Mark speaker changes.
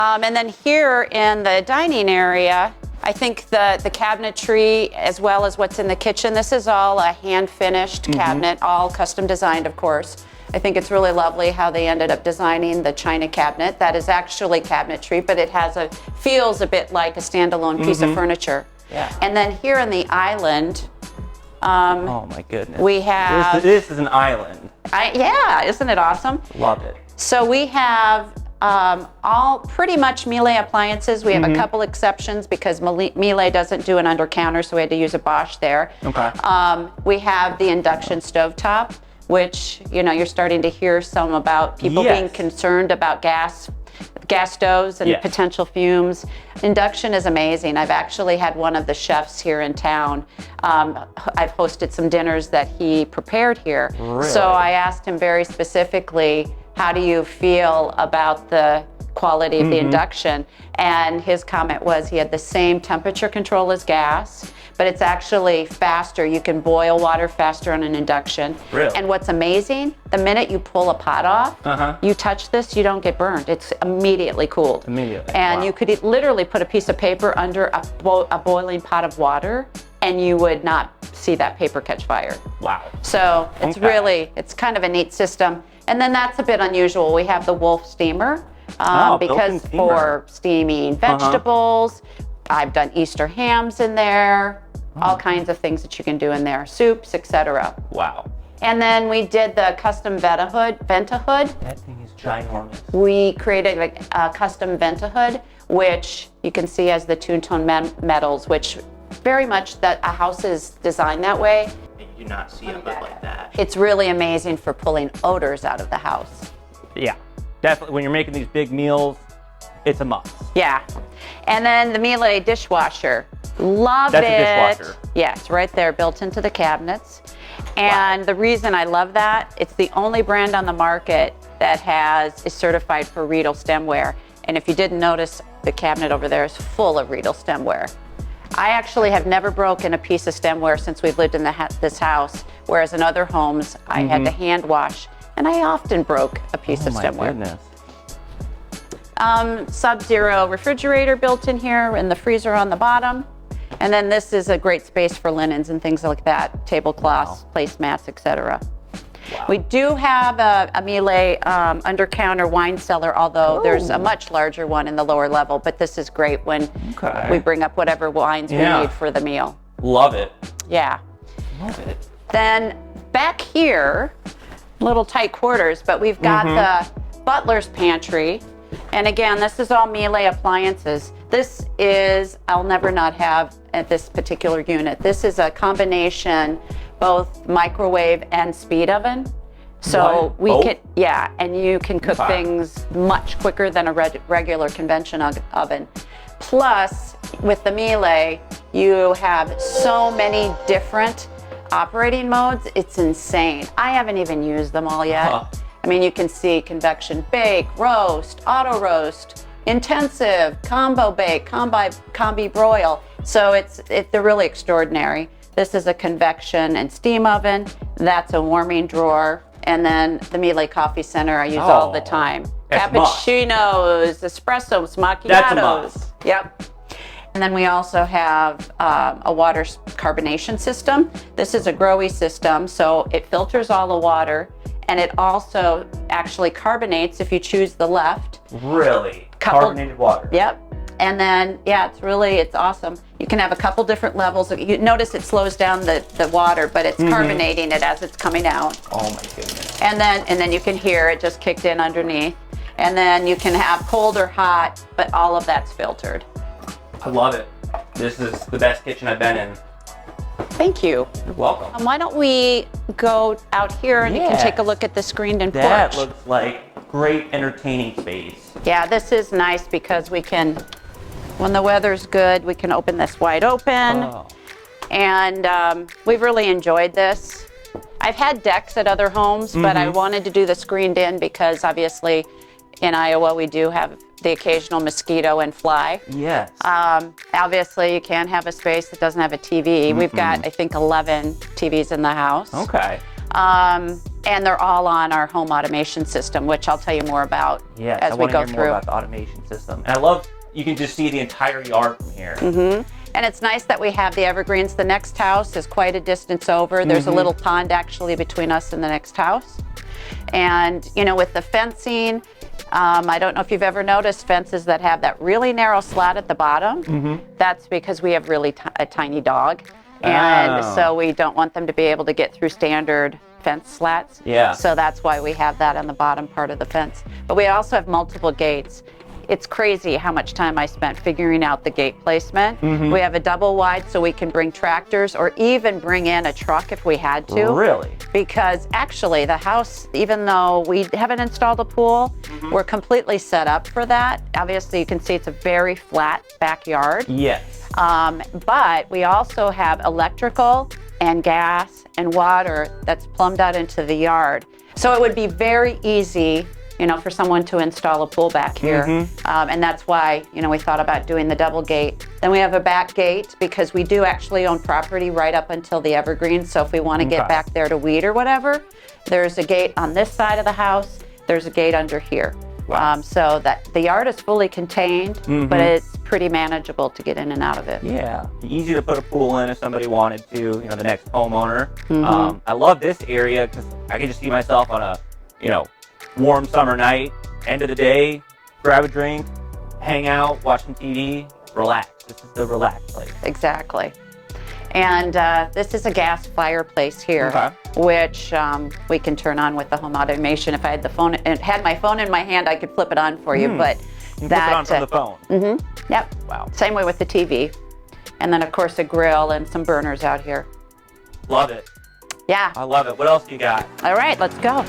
Speaker 1: And then here in the dining area, I think the cabinetry as well as what's in the kitchen, this is all a hand-finished cabinet, all custom designed, of course. I think it's really lovely how they ended up designing the china cabinet. That is actually cabinetry, but it feels a bit like a standalone piece of furniture.
Speaker 2: Yeah.
Speaker 1: And then here on the island,
Speaker 2: oh my goodness.
Speaker 1: we have...
Speaker 2: This is an island.
Speaker 1: Yeah, isn't it awesome?
Speaker 2: Love it.
Speaker 1: So we have all pretty much Miele appliances. We have a couple exceptions because Miele doesn't do an under counter, so we had to use a Bosch there.
Speaker 2: Okay.
Speaker 1: We have the induction stovetop, which, you know, you're starting to hear some about people being concerned about gas stoves and potential fumes. Induction is amazing. I've actually had one of the chefs here in town. I've hosted some dinners that he prepared here.
Speaker 2: Really?
Speaker 1: So I asked him very specifically, how do you feel about the quality of the induction? And his comment was he had the same temperature control as gas, but it's actually faster. You can boil water faster on an induction.
Speaker 2: Really?
Speaker 1: And what's amazing, the minute you pull a pot off, you touch this, you don't get burned. It's immediately cooled.
Speaker 2: Immediately.
Speaker 1: And you could literally put a piece of paper under a boiling pot of water and you would not see that paper catch fire.
Speaker 2: Wow.
Speaker 1: So it's it's kind of a neat system. And then that's a bit unusual. We have the Wolf steamer because for steaming vegetables, I've done Easter hams in there, all kinds of things that you can do in there, soups, etc.
Speaker 2: Wow.
Speaker 1: And then we did the custom Ventahood.
Speaker 2: That thing is ginormous.
Speaker 1: We created a custom Ventahood, which you can see as the two-tone metals, which very much that a house is designed that way.
Speaker 2: You do not see it look like that.
Speaker 1: It's really amazing for pulling odors out of the house.
Speaker 2: Yeah, definitely. When you're making these big meals, it's a must.
Speaker 1: Yeah. And then the Miele dishwasher. Love it.
Speaker 2: That's a dishwasher.
Speaker 1: Yeah, it's right there built into the cabinets. And the reason I love that, it's the only brand on the market that is certified for Riedel stemware. And if you didn't notice, the cabinet over there is full of Riedel stemware. I actually have never broken a piece of stemware since we've lived in this house, whereas in other homes, I had to hand wash, and I often broke a piece of stemware.
Speaker 2: Oh my goodness.
Speaker 1: Sub-zero refrigerator built in here and the freezer on the bottom. And then this is a great space for linens and things like that, tablecloths, placemats, etc.
Speaker 2: Wow.
Speaker 1: We do have a Miele under-counter wine cellar, although there's a much larger one in the lower level, but this is great when we bring up whatever wines we need for the meal.
Speaker 2: Love it.
Speaker 1: Yeah.
Speaker 2: Love it.
Speaker 1: Then back here, little tight quarters, but we've got the butler's pantry. And again, this is all Miele appliances. This is, I'll never not have at this particular unit. This is a combination, both microwave and speed oven. So we can, and you can cook things much quicker than a regular convention oven. Plus, with the Miele, you have so many different operating modes. It's insane. I haven't even used them all yet. I mean, you can see convection bake, roast, auto roast, intensive, combo bake, combi broil. So they're really extraordinary. This is a convection and steam oven. That's a warming drawer. And then the Miele Coffee Center I use all the time. Cappuccinos, espressos, macchiatos.
Speaker 2: That's a must.
Speaker 1: Yep. And then we also have a water carbonation system. This is a Growy system, so it filters all the water, and it also actually carbonates if you choose the left.
Speaker 2: Really? Carbonated water?
Speaker 1: Yep. And then, it's awesome. You can have a couple different levels. You notice it slows down the water, but it's carbonating it as it's coming out.
Speaker 2: Oh my goodness.
Speaker 1: And then you can hear it just kicked in underneath. And then you can have cold or hot, but all of that's filtered.
Speaker 2: I love it. This is the best kitchen I've been in.
Speaker 1: Thank you.
Speaker 2: You're welcome.
Speaker 1: Why don't we go out here and you can take a look at the screened-in porch.
Speaker 2: That looks like great entertaining space.
Speaker 1: Yeah, this is nice because we can, when the weather's good, we can open this wide open.
Speaker 2: Oh.
Speaker 1: And we've really enjoyed this. I've had decks at other homes, but I wanted to do the screened in because obviously in Iowa we do have the occasional mosquito and fly.
Speaker 2: Yes.
Speaker 1: Obviously you can't have a space that doesn't have a TV. We've got, I think, 11 TVs in the house.
Speaker 2: Okay.
Speaker 1: And they're all on our home automation system, which I'll tell you more about as we go
Speaker 2: hear
Speaker 1: through.
Speaker 2: more about the automation system. And I love, you can just see the entire yard from here.
Speaker 1: And it's nice that we have the evergreens. The next house is quite a distance over. There's a little pond actually between us and the next house. And, you know, with the fencing, I don't know if you've ever noticed fences that have that really narrow slat at the bottom. That's because we have really a tiny dog. And so we don't want them to be able to get through standard fence slats. So that's why we have that on the bottom part of the fence. But we also have multiple gates. It's crazy how much time I spent figuring out the gate placement. We have a double wide so we can bring tractors or even bring in a truck if we had to.
Speaker 2: Really?
Speaker 1: Because actually the house, even though we haven't installed a pool, we're completely set up for that. Obviously you can see it's a very flat backyard.
Speaker 2: Yes.
Speaker 1: But we also have electrical and gas and water that's plumbed out into the yard. So it would be very easy, you know, for someone to install a pool back here. And that's why, you know, we thought about doing the double gate. Then we have a back gate because we do actually own property right up until the evergreens. So if we want to get back there to weed or whatever, there's a gate on this side of the house. There's a gate under here. So that the yard is fully contained, but it's pretty manageable to get in and out of it.
Speaker 2: Yeah, easy to put a pool in if somebody wanted to, you know, the next homeowner. I love this area because I can just see myself on a, you know, warm summer night, end of the day, grab a drink, hang out, watching TV, relax. This is the relaxed place.
Speaker 1: Exactly. And this is a gas fireplace here, which we can turn on with the home automation. If I had the phone and had my phone in my hand, I could flip it on for you. But
Speaker 2: you flip it on from the phone.
Speaker 1: Yep.
Speaker 2: Wow.
Speaker 1: Same way with the TV. And then of course a grill and some burners out here.
Speaker 2: Love it.
Speaker 1: Yeah.
Speaker 2: I love it. What else you got?
Speaker 1: All right, let's go.